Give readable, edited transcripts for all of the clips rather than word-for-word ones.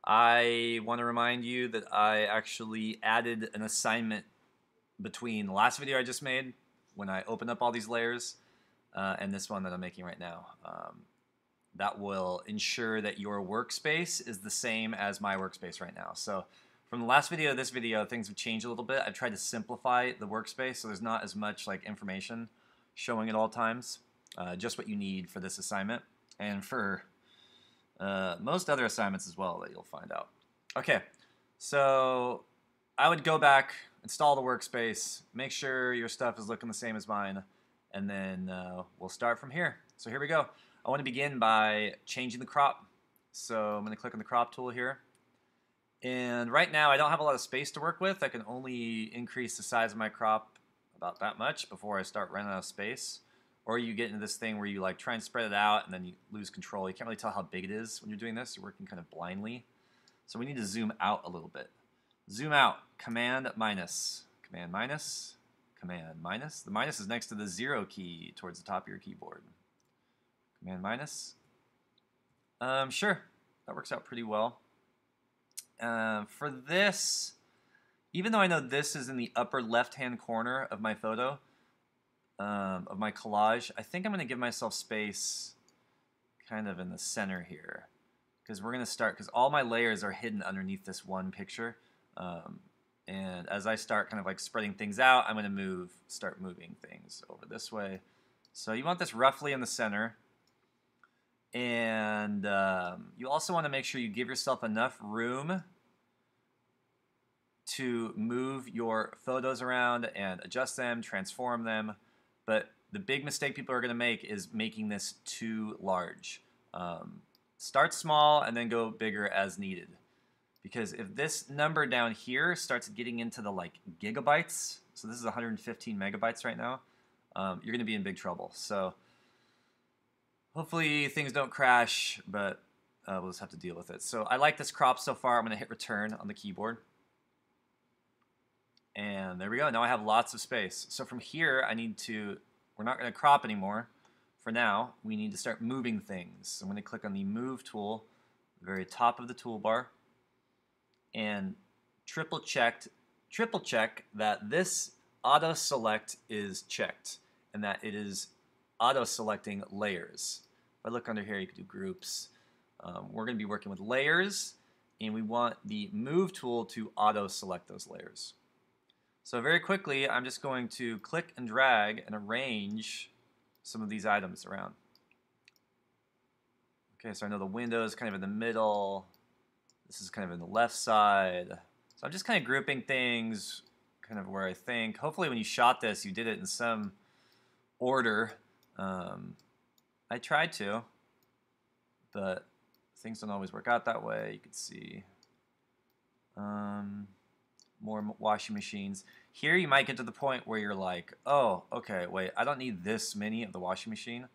I want to remind you that I actually added an assignment between the last video I just made when I opened up all these layers and this one that I'm making right now. That will ensure that your workspace is the same as my workspace right now. So from the last video to this video, things have changed a little bit. I've tried to simplify the workspace so there's not as much like information showing at all times. Just what you need for this assignment and for most other assignments as well that you'll find out. Okay, so I would go back, install the workspace, make sure your stuff is looking the same as mine, and then we'll start from here. So here we go. I want to begin by changing the crop. So I'm going to click on the crop tool here. And right now I don't have a lot of space to work with. I can only increase the size of my crop about that much before I start running out of space. Or you get into this thing where you like try and spread it out and then you lose control. You can't really tell how big it is when you're doing this. You're working kind of blindly. So we need to zoom out a little bit. Zoom out, Command minus, Command minus, Command minus. The minus is next to the 0 key towards the top of your keyboard. Command minus. Sure, that works out pretty well. For this, even though I know this is in the upper left-hand corner of my photo, of my collage, I think I'm going to give myself space kind of in the center here. Because we're going to start, because all my layers are hidden underneath this one picture. And as I start kind of like spreading things out, I'm going to start moving things over this way. So you want this roughly in the center. And you also want to make sure you give yourself enough room to move your photos around and adjust them, transform them. But the big mistake people are going to make is making this too large. Start small and then go bigger as needed. Because if this number down here starts getting into the like gigabytes, so this is 115 megabytes right now, you're going to be in big trouble. So hopefully things don't crash, but we'll just have to deal with it. So I like this crop so far. I'm going to hit return on the keyboard. And there we go. Now I have lots of space. So from here, we're not going to crop anymore. For now, we need to start moving things. So I'm going to click on the Move tool, the very top of the toolbar, and triple check that this auto select is checked and that it is auto selecting layers. If I look under here, you can do groups. We're going to be working with layers, and we want the Move tool to auto select those layers. So very quickly, I'm just going to click and drag and arrange some of these items around. Okay, so I know the window is kind of in the middle. This is kind of in the left side. So I'm just kind of grouping things kind of where I think. Hopefully when you shot this, you did it in some order. I tried to, but things don't always work out that way. You can see more washing machines. Here you might get to the point where you're like, oh, okay, wait, I don't need this many of the washing machine.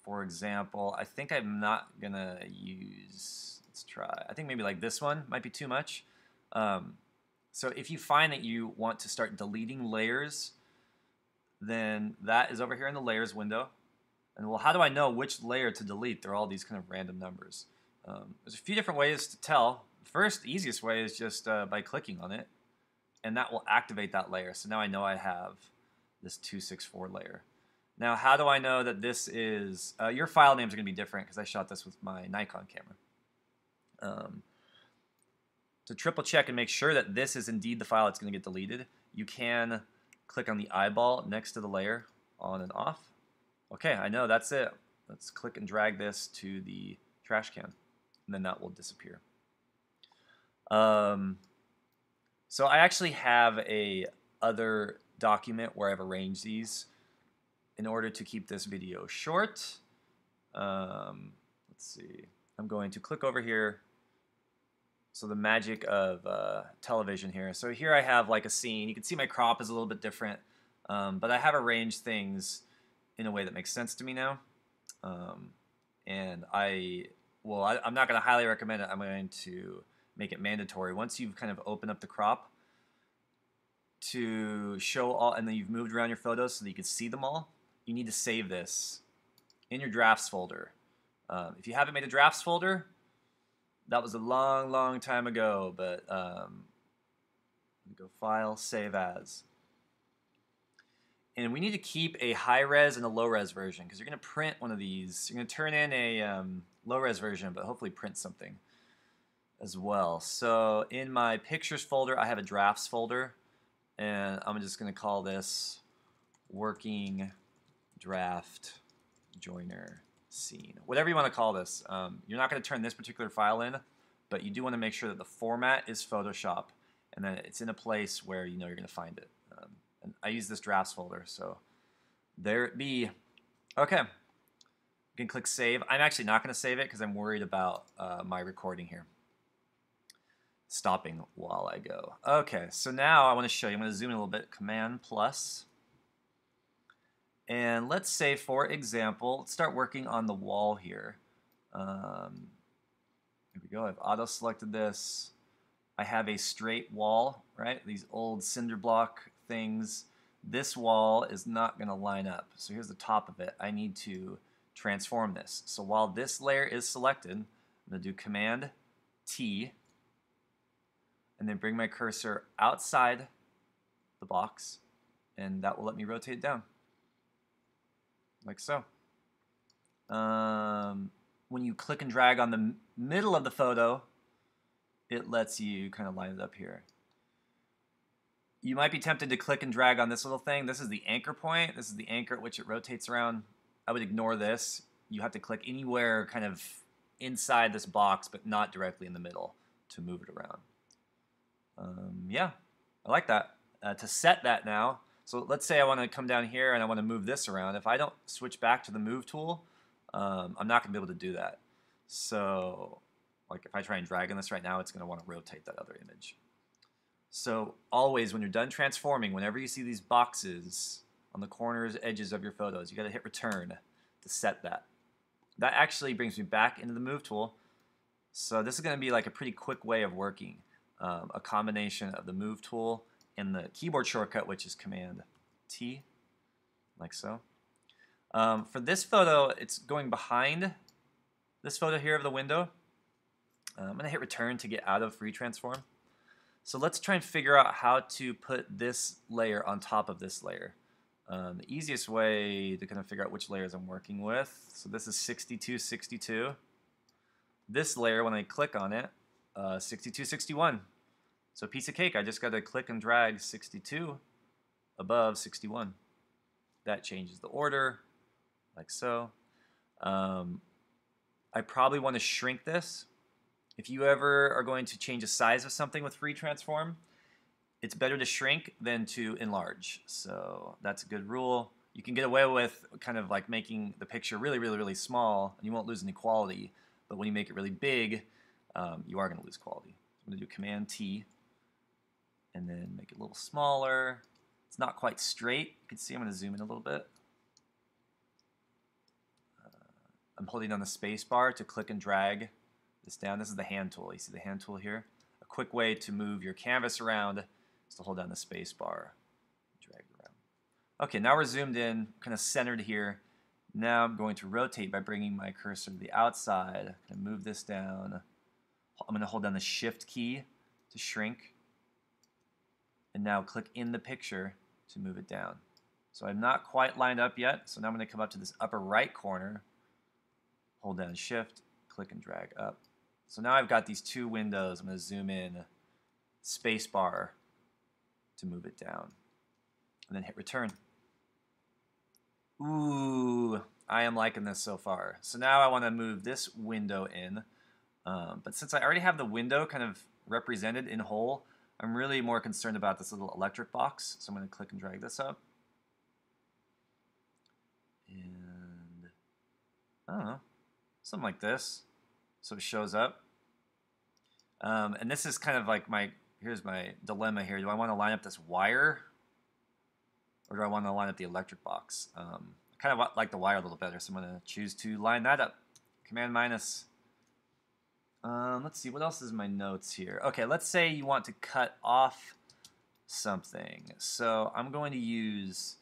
For example, I think I'm not going to use, let's try, I think maybe like this one might be too much. So if you find that you want to start deleting layers, then that is over here in the layers window. And well, how do I know which layer to delete? They're all these kind of random numbers. There's a few different ways to tell. First, the easiest way is just by clicking on it, and that will activate that layer. So now I know I have this 264 layer. Now, how do I know that this is, your file names are going to be different because I shot this with my Nikon camera. To triple check and make sure that this is indeed the file that's going to get deleted, you can click on the eyeball next to the layer, on and off. Okay, I know that's it. Let's click and drag this to the trash can, and then that will disappear. So I actually have a other document where I've arranged these in order to keep this video short. Let's see. I'm going to click over here. So the magic of television here. So here I have like a scene. You can see my crop is a little bit different, but I have arranged things in a way that makes sense to me now. And I'm not going to highly recommend it. I'm going to make it mandatory. Once you've kind of opened up the crop to show all, and then you've moved around your photos so that you can see them all, you need to save this in your drafts folder. If you haven't made a drafts folder, That was a long, long time ago, but go File, Save As. And we need to keep a high-res and a low-res version because you're going to print one of these. You're going to turn in a low-res version, but hopefully print something as well. So in my Pictures folder, I have a Drafts folder, and I'm just going to call this Working Draft Joiner Scene. Whatever you want to call this. You're not going to turn this particular file in, but you do want to make sure that the format is Photoshop and that it's in a place where you know you're going to find it. And I use this Drafts folder, so there it be. Okay, you can click Save. I'm actually not going to save it because I'm worried about my recording here stopping while I go. Okay, so now I want to show you. I'm going to zoom in a little bit. Command plus. And let's say, for example, let's start working on the wall here. Here we go. I've auto-selected this. I have a straight wall, right? These old cinder block things. This wall is not going to line up. So here's the top of it. I need to transform this. So while this layer is selected, I'm going to do Command T, and then bring my cursor outside the box, and that will let me rotate it down. Like so. When you click and drag on the middle of the photo, it lets you kind of line it up here. You might be tempted to click and drag on this little thing. This is the anchor point. This is the anchor at which it rotates around. I would ignore this. You have to click anywhere kind of inside this box, but not directly in the middle to move it around. Yeah, I like that. To set that now, so let's say I want to come down here and I want to move this around. If I don't switch back to the Move tool, I'm not going to be able to do that. So like if I try and drag on this right now, it's going to want to rotate that other image. So always when you're done transforming, whenever you see these boxes on the corners, edges of your photos, you got to hit return to set that. That actually brings me back into the Move tool. So this is going to be like a pretty quick way of working. A combination of the Move tool and the keyboard shortcut, which is Command T, like so. For this photo, it's going behind this photo here of the window. I'm going to hit return to get out of Free Transform. So let's try and figure out how to put this layer on top of this layer. The easiest way to kind of figure out which layers I'm working with. So this is 6262. This layer, when I click on it, 6261. So piece of cake. I just got to click and drag 62 above 61. That changes the order, like so. I probably want to shrink this. If you ever are going to change the size of something with Free Transform, it's better to shrink than to enlarge. So that's a good rule. You can get away with kind of like making the picture really, really, really small, and you won't lose any quality. But when you make it really big, you are going to lose quality. So I'm going to do Command T, and then make it a little smaller. It's not quite straight. You can see I'm going to zoom in a little bit. I'm holding down the space bar to click and drag this down. This is the hand tool. You see the hand tool here? A quick way to move your canvas around is to hold down the space bar, drag it around. Okay, now we're zoomed in, kind of centered here. Now I'm going to rotate by bringing my cursor to the outside. I'm going to move this down. I'm going to hold down the Shift key to shrink. And now click in the picture to move it down. So I'm not quite lined up yet, so now I'm going to come up to this upper right corner, hold down Shift, click and drag up. So now I've got these two windows. I'm going to zoom in, space bar to move it down, and then hit return. Ooh, I am liking this so far. So now I want to move this window in, but since I already have the window kind of represented in whole, I'm really more concerned about this little electric box. So I'm going to click and drag this up. And I don't know, something like this. So it shows up. And this is kind of like here's my dilemma here. Do I want to line up this wire, or do I want to line up the electric box? I kind of like the wire a little better, so I'm going to choose to line that up. Command minus. Let's see, what else is in my notes here? Okay, let's say you want to cut off something. So I'm going to use,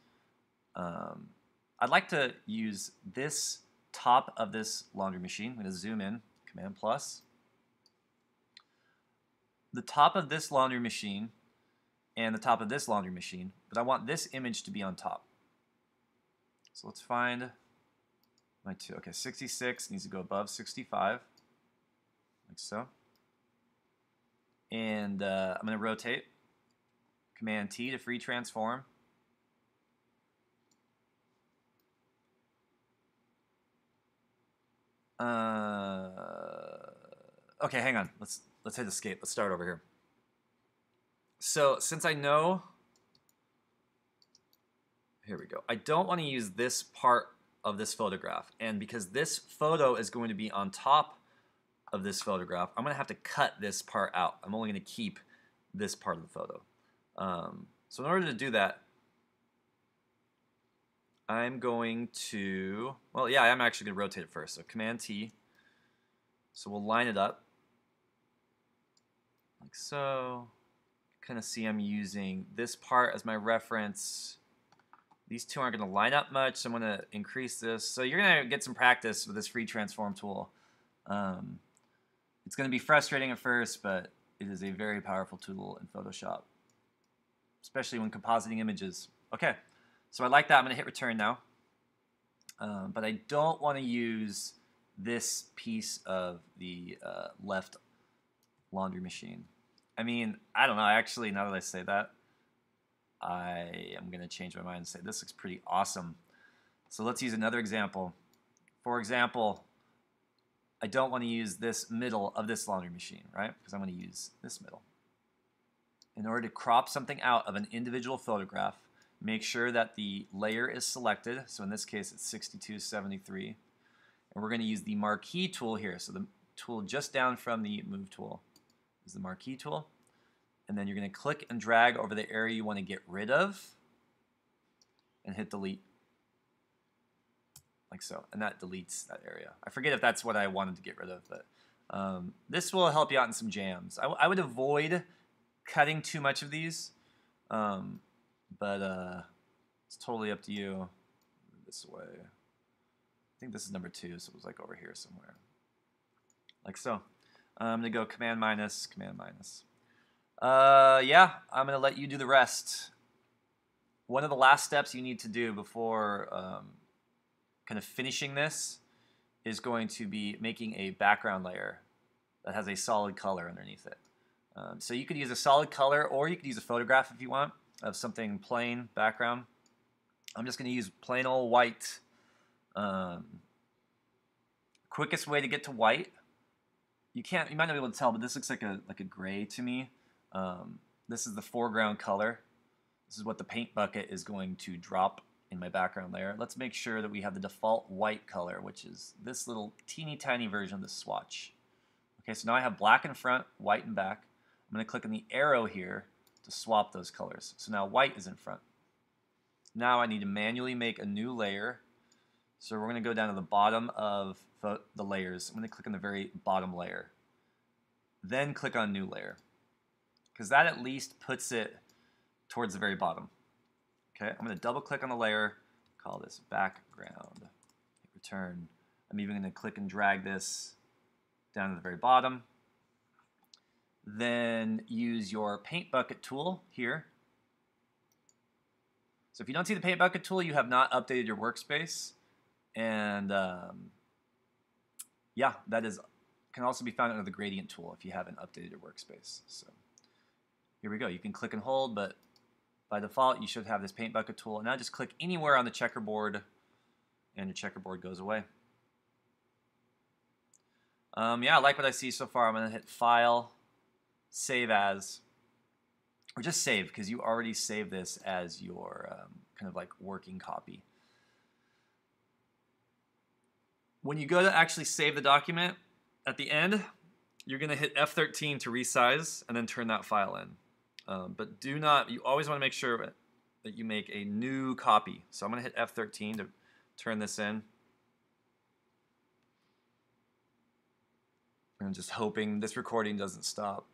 I'd like to use this top of this laundry machine. I'm going to zoom in, Command plus. the top of this laundry machine and the top of this laundry machine, but I want this image to be on top. So let's find my two. Okay, 66 needs to go above 65, like so. And I'm going to rotate. Command T to free transform. Okay, hang on. Let's hit escape. Let's start over here. So since I know, here we go. I don't want to use this part of this photograph, and because this photo is going to be on top of this photograph, I'm going to have to cut this part out. I'm only going to keep this part of the photo. So in order to do that, I'm going to, well, yeah, I'm actually going to rotate it first. So Command T. So we'll line it up like so. Kind of see I'm using this part as my reference. These two aren't going to line up much, so I'm going to increase this. So you're going to get some practice with this free transform tool. It's going to be frustrating at first, but it is a very powerful tool in Photoshop, especially when compositing images. Okay, so I like that. I'm going to hit return now. But I don't want to use this piece of the left laundry machine. I mean, I don't know. Actually, now that I say that, I am going to change my mind and say this looks pretty awesome. So let's use another example. For example, I don't want to use this middle of this laundry machine, right? Because I'm going to use this middle. In order to crop something out of an individual photograph, make sure that the layer is selected. So in this case, it's 6273. And we're going to use the marquee tool here. So the tool just down from the move tool is the marquee tool. And then you're going to click and drag over the area you want to get rid of and hit delete. Like so. And that deletes that area. I forget if that's what I wanted to get rid of, but this will help you out in some jams. I would avoid cutting too much of these, but it's totally up to you. This way. I think this is number 2, so it was like over here somewhere. Like so. I'm going to go Command minus, Command minus. Yeah, I'm going to let you do the rest. One of the last steps you need to do before kind of finishing this is going to be making a background layer that has a solid color underneath it. So you could use a solid color, or you could use a photograph if you want of something plain background. I'm just going to use plain old white. Quickest way to get to white. You might not be able to tell, but this looks like a gray to me. This is the foreground color. This is what the paint bucket is going to drop in my background layer. Let's make sure that we have the default white color, which is this little teeny tiny version of the swatch. Okay, so now I have black in front, white in back. I'm going to click on the arrow here to swap those colors. So now white is in front. Now I need to manually make a new layer. So we're going to go down to the bottom of the layers. I'm going to click on the very bottom layer. Then click on new layer, because that at least puts it towards the very bottom. Okay, I'm going to double click on the layer, call this background, hit return. I'm even going to click and drag this down to the very bottom. Then use your paint bucket tool here. So if you don't see the paint bucket tool, you have not updated your workspace. And yeah, that can also be found under the gradient tool if you haven't updated your workspace. So here we go. You can click and hold, but by default, you should have this paint bucket tool. And now just click anywhere on the checkerboard, and your checkerboard goes away. Yeah, I like what I see so far. I'm going to hit File, Save As, or just Save, because you already saved this as your kind of like working copy. When you go to actually save the document, at the end, you're going to hit F13 to resize and then turn that file in. But you always want to make sure that you make a new copy. So I'm going to hit F13 to turn this in. I'm just hoping this recording doesn't stop.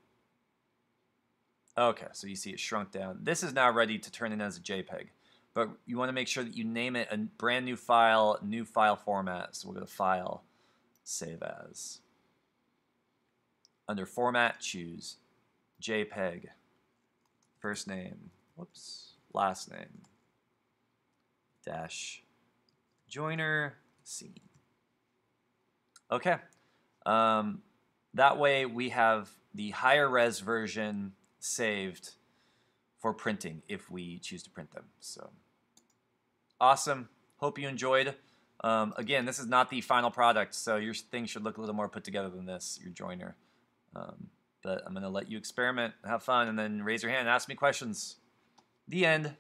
Okay, so you see it shrunk down. This is now ready to turn in as a JPEG. But you want to make sure that you name it a brand new file format. So we'll go to File, Save As. Under Format, choose JPEG, first name, whoops, last name, dash joiner scene. Okay. That way we have the higher res version saved for printing if we choose to print them. So awesome. Hope you enjoyed. Again, this is not the final product, so your thing should look a little more put together than this, your joiner. But I'm going to let you experiment, have fun, and then raise your hand and ask me questions. The end.